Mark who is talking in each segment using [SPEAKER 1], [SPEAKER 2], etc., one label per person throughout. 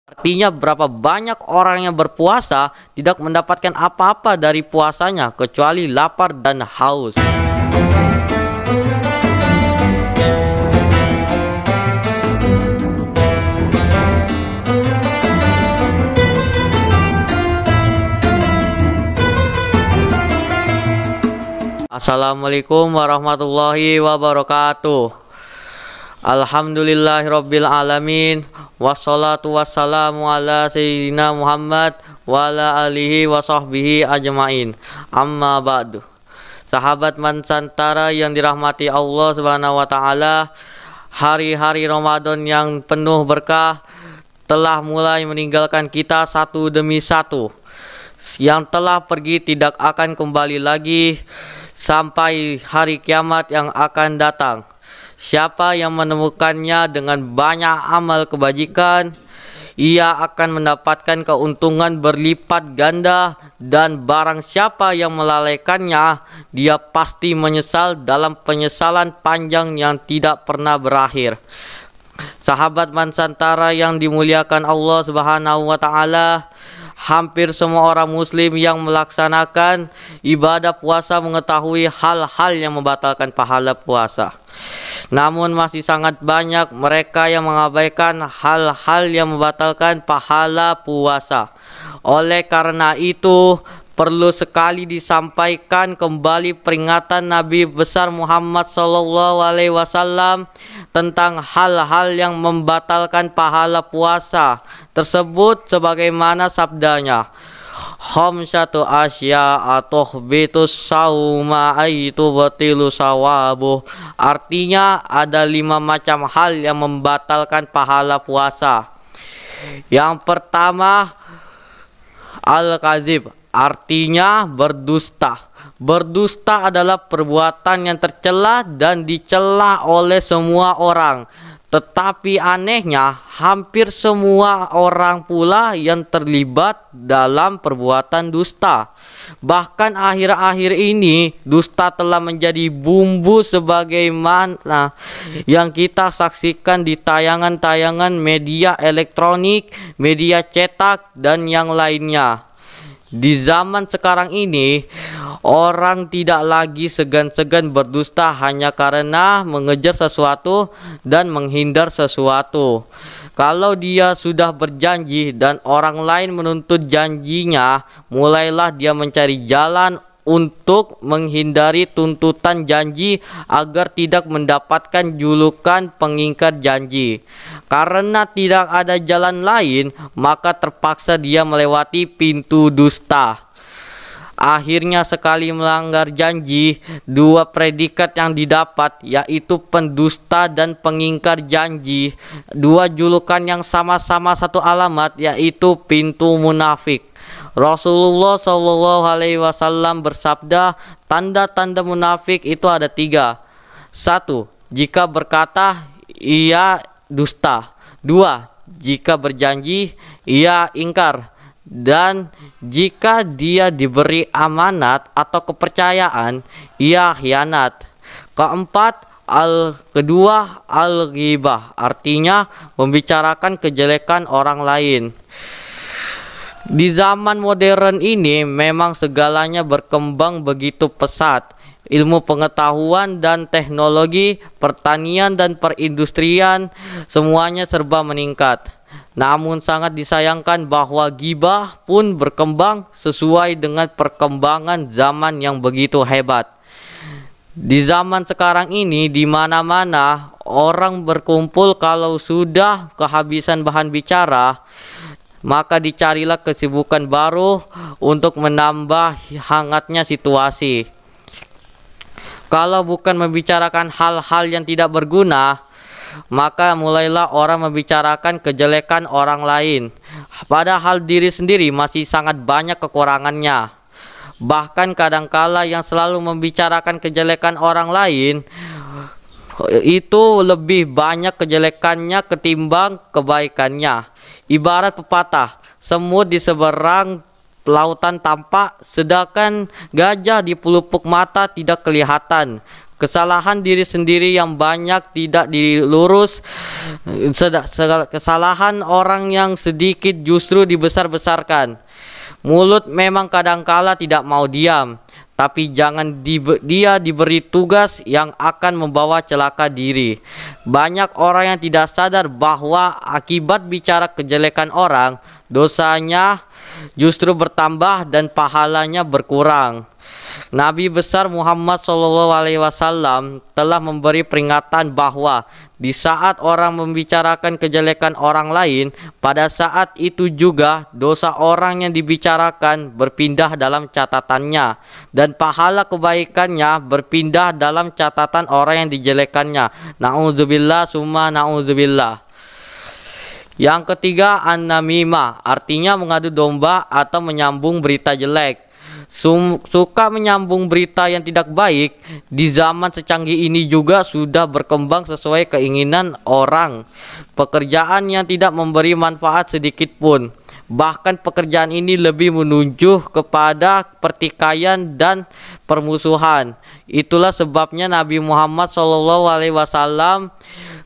[SPEAKER 1] Artinya berapa banyak orang yang berpuasa tidak mendapatkan apa-apa dari puasanya kecuali lapar dan haus. Assalamualaikum warahmatullahi wabarakatuh. Alhamdulillahirabbil alamin. Wassalatu wassalamu ala sayyidina Muhammad wa ala alihi wa sahbihi ajmain. Amma ba'du. Sahabat Mansantara yang dirahmati Allah Subhanahu wa taala, hari-hari Ramadan yang penuh berkah telah mulai meninggalkan kita satu demi satu. Yang telah pergi tidak akan kembali lagi sampai hari kiamat yang akan datang. Siapa yang menemukannya dengan banyak amal kebajikan, ia akan mendapatkan keuntungan berlipat ganda, dan barang siapa yang melalaikannya, dia pasti menyesal dalam penyesalan panjang yang tidak pernah berakhir. Sahabat Mansantara yang dimuliakan Allah Subhanahu wa taala, hampir semua orang muslim yang melaksanakan ibadah puasa mengetahui hal-hal yang membatalkan pahala puasa. Namun masih sangat banyak mereka yang mengabaikan hal-hal yang membatalkan pahala puasa. Oleh karena itu, perlu sekali disampaikan kembali peringatan Nabi besar Muhammad SAW tentang hal-hal yang membatalkan pahala puasa tersebut, sebagaimana sabdanya, khamsatu asya'a tuhbitus sauma aitu batilu sawabuh. Artinya ada 5 macam hal yang membatalkan pahala puasa. Yang pertama, al-kadzib, artinya berdusta. Berdusta adalah perbuatan yang tercela dan dicela oleh semua orang. Tetapi anehnya, hampir semua orang pula yang terlibat dalam perbuatan dusta. Bahkan akhir-akhir ini, dusta telah menjadi bumbu sebagaimana yang kita saksikan di tayangan-tayangan media elektronik, media cetak, dan yang lainnya. Di zaman sekarang ini, orang tidak lagi segan-segan berdusta hanya karena mengejar sesuatu dan menghindar sesuatu. Kalau dia sudah berjanji dan orang lain menuntut janjinya, mulailah dia mencari jalan untuk menghindari tuntutan janji agar tidak mendapatkan julukan pengingkar janji. Karena tidak ada jalan lain, maka terpaksa dia melewati pintu dusta. Akhirnya sekali melanggar janji, 2 predikat yang didapat, yaitu pendusta dan pengingkar janji. 2 julukan yang sama-sama satu alamat, yaitu pintu munafik. Rasulullah SAW bersabda, tanda-tanda munafik itu ada 3. 1. Jika berkata, ia dusta. 2. Jika berjanji, ia ingkar. Dan jika dia diberi amanat atau kepercayaan, ia khianat. Kedua, al-ghibah, artinya membicarakan kejelekan orang lain. Di zaman modern ini memang segalanya berkembang begitu pesat. Ilmu pengetahuan dan teknologi, pertanian dan perindustrian, semuanya serba meningkat. Namun sangat disayangkan bahwa ghibah pun berkembang sesuai dengan perkembangan zaman yang begitu hebat. Di zaman sekarang ini, di mana-mana orang berkumpul, kalau sudah kehabisan bahan bicara, maka dicarilah kesibukan baru untuk menambah hangatnya situasi. Kalau bukan membicarakan hal-hal yang tidak berguna, maka mulailah orang membicarakan kejelekan orang lain. Padahal diri sendiri masih sangat banyak kekurangannya. Bahkan kadangkala yang selalu membicarakan kejelekan orang lain, itu lebih banyak kejelekannya ketimbang kebaikannya. Ibarat pepatah, semut di seberang lautan tampak, sedangkan gajah di pelupuk mata tidak kelihatan. Kesalahan diri sendiri yang banyak tidak dilurus, kesalahan orang yang sedikit justru dibesar-besarkan. Mulut memang kadangkala tidak mau diam, tapi jangan dia diberi tugas yang akan membawa celaka diri. Banyak orang yang tidak sadar bahwa akibat bicara kejelekan orang, dosanya justru bertambah dan pahalanya berkurang. Nabi besar Muhammad SAW telah memberi peringatan bahwa di saat orang membicarakan kejelekan orang lain, pada saat itu juga dosa orang yang dibicarakan berpindah dalam catatannya, dan pahala kebaikannya berpindah dalam catatan orang yang dijelekannya. Na'udzubillah summa na'udzubillah. Yang ketiga, an-namimah, artinya mengadu domba atau menyambung berita jelek. Suka menyambung berita yang tidak baik di zaman secanggih ini juga sudah berkembang sesuai keinginan orang. Pekerjaan yang tidak memberi manfaat sedikit pun. Bahkan pekerjaan ini lebih menunjuk kepada pertikaian dan permusuhan. Itulah sebabnya Nabi Muhammad SAW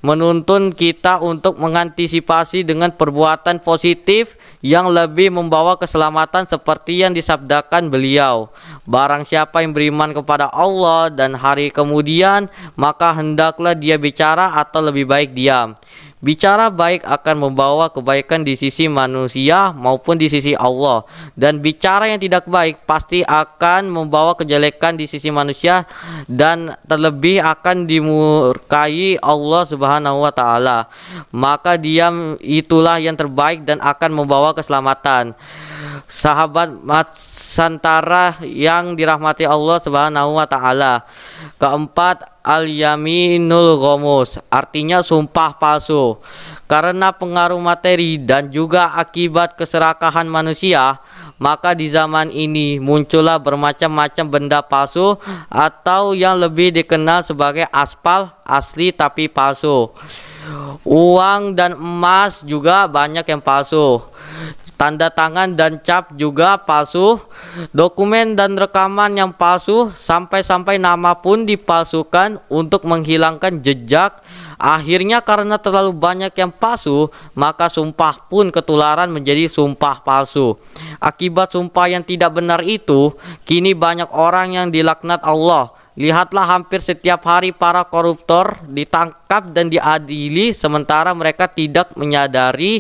[SPEAKER 1] menuntun kita untuk mengantisipasi dengan perbuatan positif yang lebih membawa keselamatan seperti yang disabdakan beliau. Barang siapa yang beriman kepada Allah dan hari kemudian, maka hendaklah dia bicara atau lebih baik diam. Bicara baik akan membawa kebaikan di sisi manusia maupun di sisi Allah, dan bicara yang tidak baik pasti akan membawa kejelekan di sisi manusia dan terlebih akan dimurkai Allah Subhanahu wa taala. Maka diam itulah yang terbaik dan akan membawa keselamatan. Sahabat Santara yang dirahmati Allah Subhanahu wa taala. Keempat, al-yaminul ghamus, artinya sumpah palsu. Karena pengaruh materi dan juga akibat keserakahan manusia, maka di zaman ini muncullah bermacam-macam benda palsu atau yang lebih dikenal sebagai aspal asli tapi palsu. Uang dan emas juga banyak yang palsu. Tanda tangan dan cap juga palsu, dokumen dan rekaman yang palsu, sampai-sampai nama pun dipalsukan untuk menghilangkan jejak. Akhirnya karena terlalu banyak yang palsu, maka sumpah pun ketularan menjadi sumpah palsu. Akibat sumpah yang tidak benar itu, kini banyak orang yang dilaknat Allah. Lihatlah hampir setiap hari para koruptor ditangkap dan diadili sementara mereka tidak menyadari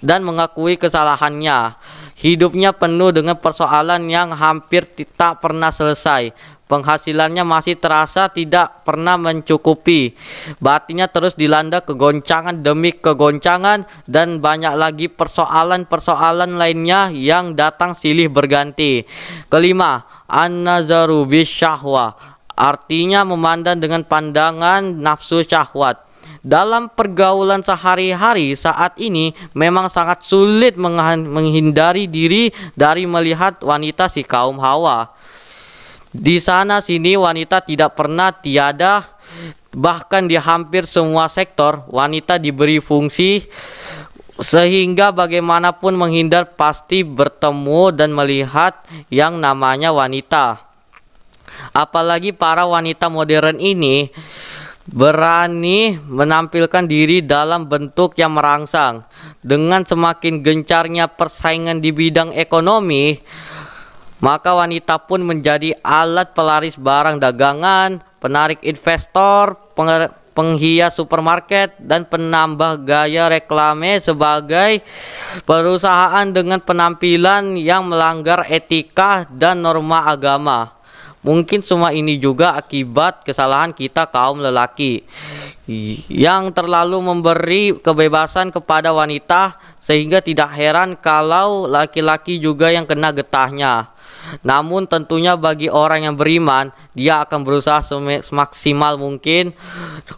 [SPEAKER 1] dan mengakui kesalahannya. Hidupnya penuh dengan persoalan yang hampir tak pernah selesai. Penghasilannya masih terasa tidak pernah mencukupi. Batinnya terus dilanda kegoncangan demi kegoncangan dan banyak lagi persoalan-persoalan lainnya yang datang silih berganti. Kelima, an-nazaru bisyahwa, artinya memandang dengan pandangan nafsu syahwat. Dalam pergaulan sehari-hari saat ini memang sangat sulit menghindari diri dari melihat wanita si kaum Hawa. Di sana sini wanita tidak pernah tiada, bahkan di hampir semua sektor wanita diberi fungsi, sehingga bagaimanapun menghindar pasti bertemu dan melihat yang namanya wanita. Apalagi para wanita modern ini berani menampilkan diri dalam bentuk yang merangsang. Dengan semakin gencarnya persaingan di bidang ekonomi, maka wanita pun menjadi alat pelaris barang dagangan, penarik investor, penghias supermarket, dan penambah gaya reklame sebagai perusahaan dengan penampilan yang melanggar etika dan norma agama. Mungkin semua ini juga akibat kesalahan kita kaum lelaki yang terlalu memberi kebebasan kepada wanita, sehingga tidak heran kalau laki-laki juga yang kena getahnya. Namun tentunya bagi orang yang beriman, dia akan berusaha semaksimal mungkin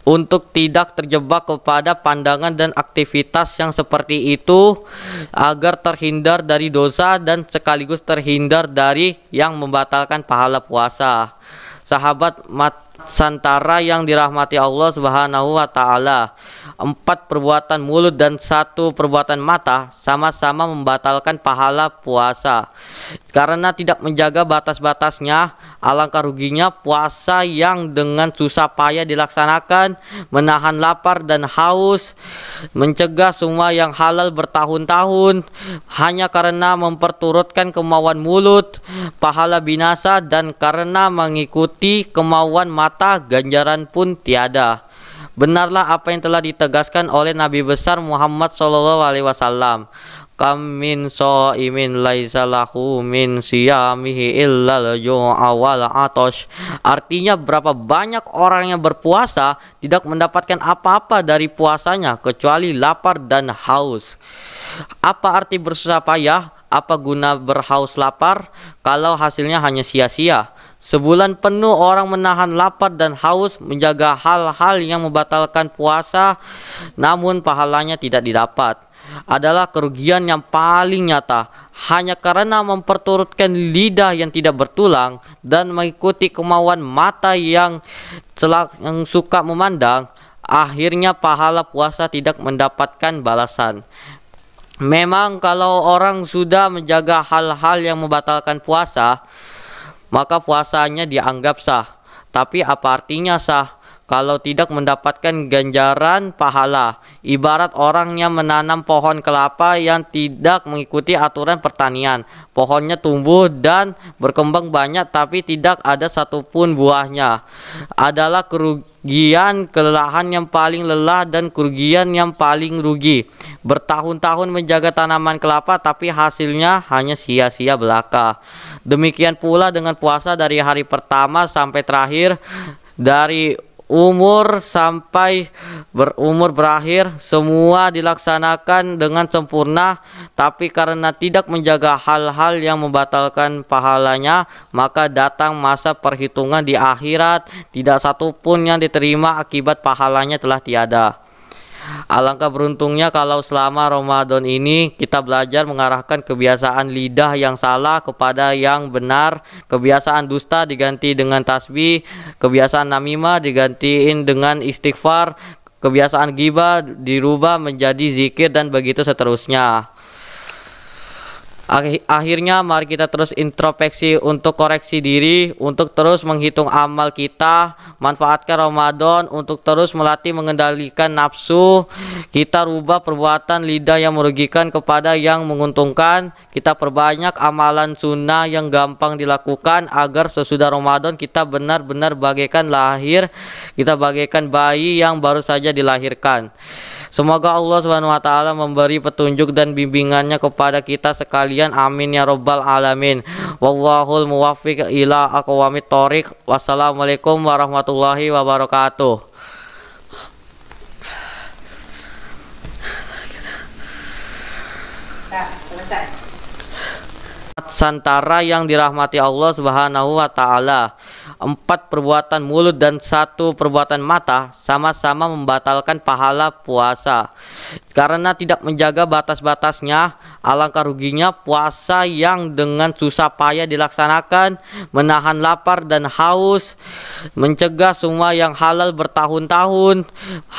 [SPEAKER 1] untuk tidak terjebak kepada pandangan dan aktivitas yang seperti itu, agar terhindar dari dosa dan sekaligus terhindar dari yang membatalkan pahala puasa. Sahabat Santara yang dirahmati Allah Subhanahu wa taala, 4 perbuatan mulut dan 1 perbuatan mata sama-sama membatalkan pahala puasa. Karena tidak menjaga batas-batasnya, alangkah ruginya puasa yang dengan susah payah dilaksanakan, menahan lapar dan haus, mencegah semua yang halal bertahun-tahun, hanya karena memperturutkan kemauan mulut, pahala binasa, dan karena mengikuti kemauan mata, ganjaran pun tiada. Benarlah apa yang telah ditegaskan oleh Nabi besar Muhammad SAW. Kam min shaimin laisa lahu min siyamihi illal ju'a wal atash. Artinya, berapa banyak orang yang berpuasa tidak mendapatkan apa-apa dari puasanya kecuali lapar dan haus. Apa arti bersusah payah? Apa guna berhaus lapar kalau hasilnya hanya sia-sia? Sebulan penuh orang menahan lapar dan haus, menjaga hal-hal yang membatalkan puasa, namun pahalanya tidak didapat. Adalah kerugian yang paling nyata, hanya karena memperturutkan lidah yang tidak bertulang dan mengikuti kemauan mata yang suka memandang. Akhirnya pahala puasa tidak mendapatkan balasan. Memang kalau orang sudah menjaga hal-hal yang membatalkan puasa, maka puasanya dianggap sah. Tapi apa artinya sah kalau tidak mendapatkan ganjaran pahala? Ibarat orang yang menanam pohon kelapa yang tidak mengikuti aturan pertanian. Pohonnya tumbuh dan berkembang banyak tapi tidak ada satupun buahnya. Adalah kerugian, kelelahan yang paling lelah dan kerugian yang paling rugi. Bertahun-tahun menjaga tanaman kelapa tapi hasilnya hanya sia-sia belaka. Demikian pula dengan puasa dari hari pertama sampai terakhir, dari umur sampai berumur berakhir, semua dilaksanakan dengan sempurna, tapi karena tidak menjaga hal-hal yang membatalkan pahalanya, maka datang masa perhitungan di akhirat, tidak satupun yang diterima akibat pahalanya telah tiada. Alangkah beruntungnya kalau selama Ramadan ini kita belajar mengarahkan kebiasaan lidah yang salah kepada yang benar, kebiasaan dusta diganti dengan tasbih, kebiasaan namimah digantiin dengan istighfar, kebiasaan ghibah dirubah menjadi zikir, dan begitu seterusnya. Akhirnya mari kita terus introspeksi untuk koreksi diri, untuk terus menghitung amal kita, manfaatkan Ramadan untuk terus melatih mengendalikan nafsu. Kita rubah perbuatan lidah yang merugikan kepada yang menguntungkan. Kita perbanyak amalan sunnah yang gampang dilakukan agar sesudah Ramadan kita benar-benar bagaikan lahir, kita bagaikan bayi yang baru saja dilahirkan. Semoga Allah SWT memberi petunjuk dan bimbingannya kepada kita sekalian. Amin ya rabbal alamin. Wallahul muwaffiq ila aqwamit thoriq. Wassalamualaikum warahmatullahi wabarakatuh. Santara yang dirahmati Allah Subhanahu wa taala. 4 perbuatan mulut dan 1 perbuatan mata sama-sama membatalkan pahala puasa. Karena tidak menjaga batas-batasnya, alangkah ruginya puasa yang dengan susah payah dilaksanakan, menahan lapar dan haus, mencegah semua yang halal bertahun-tahun,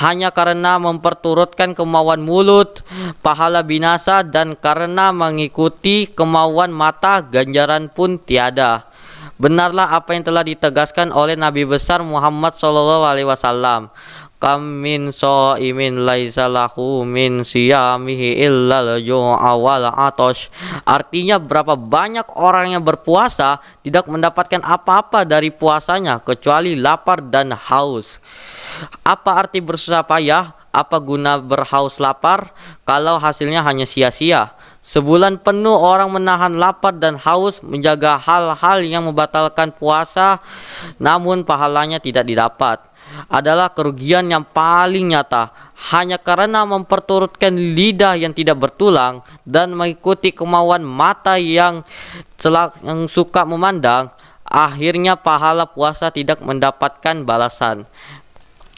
[SPEAKER 1] hanya karena memperturutkan kemauan mulut, pahala binasa, dan karena mengikuti kemauan mata, ganjaran pun tiada. Benarlah apa yang telah ditegaskan oleh Nabi besar Muhammad SAW. Kam min shaimin laisa lahu min siyamihi illal ju'a wal atash. Artinya, berapa banyak orang yang berpuasa tidak mendapatkan apa-apa dari puasanya kecuali lapar dan haus. Apa arti bersusah payah? Apa guna berhaus lapar kalau hasilnya hanya sia-sia? Sebulan penuh orang menahan lapar dan haus, menjaga hal-hal yang membatalkan puasa, namun pahalanya tidak didapat. Adalah kerugian yang paling nyata, hanya karena memperturutkan lidah yang tidak bertulang dan mengikuti kemauan mata yang suka memandang. Akhirnya pahala puasa tidak mendapatkan balasan.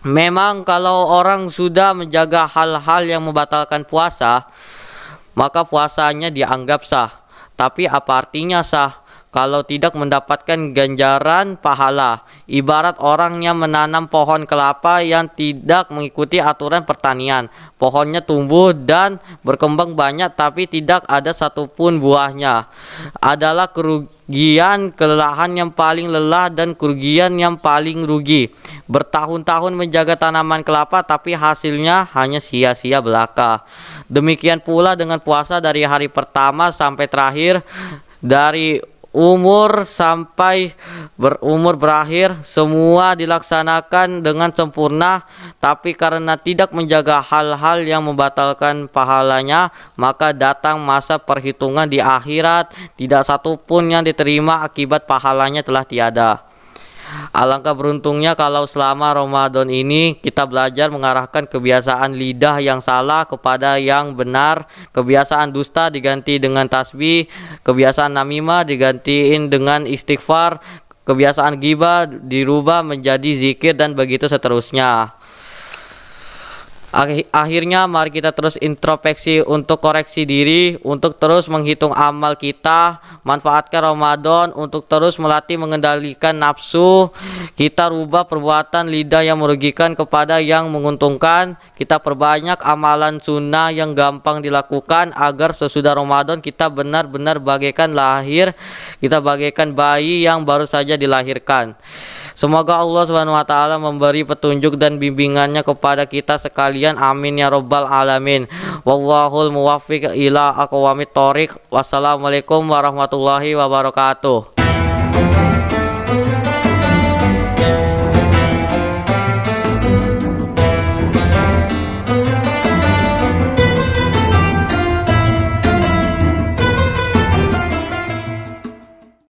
[SPEAKER 1] Memang kalau orang sudah menjaga hal-hal yang membatalkan puasa, maka puasanya dianggap sah. Tapi apa artinya sah kalau tidak mendapatkan ganjaran pahala. Ibarat orang yang menanam pohon kelapa yang tidak mengikuti aturan pertanian. Pohonnya tumbuh dan berkembang banyak tapi tidak ada satupun buahnya. Adalah kerugian, kelelahan yang paling lelah dan kerugian yang paling rugi. Bertahun-tahun menjaga tanaman kelapa tapi hasilnya hanya sia-sia belaka. Demikian pula dengan puasa dari hari pertama sampai terakhir, dari umur sampai berumur berakhir, semua dilaksanakan dengan sempurna, tapi karena tidak menjaga hal-hal yang membatalkan pahalanya, maka datang masa perhitungan di akhirat, tidak satupun yang diterima akibat pahalanya telah tiada. Alangkah beruntungnya kalau selama Ramadan ini kita belajar mengarahkan kebiasaan lidah yang salah kepada yang benar, kebiasaan dusta diganti dengan tasbih, kebiasaan namimah digantiin dengan istighfar, kebiasaan ghibah dirubah menjadi zikir, dan begitu seterusnya. Akhirnya mari kita terus introspeksi untuk koreksi diri, untuk terus menghitung amal kita, manfaatkan Ramadan untuk terus melatih mengendalikan nafsu, kita rubah perbuatan lidah yang merugikan kepada yang menguntungkan, kita perbanyak amalan sunnah yang gampang dilakukan agar sesudah Ramadan kita benar-benar bagaikan lahir, kita bagaikan bayi yang baru saja dilahirkan. Semoga Allah SWT memberi petunjuk dan bimbingannya kepada kita sekalian. Amin ya rabbal alamin. Wallahul muwaffiq ila aqwamit thoriq. Wassalamualaikum warahmatullahi wabarakatuh.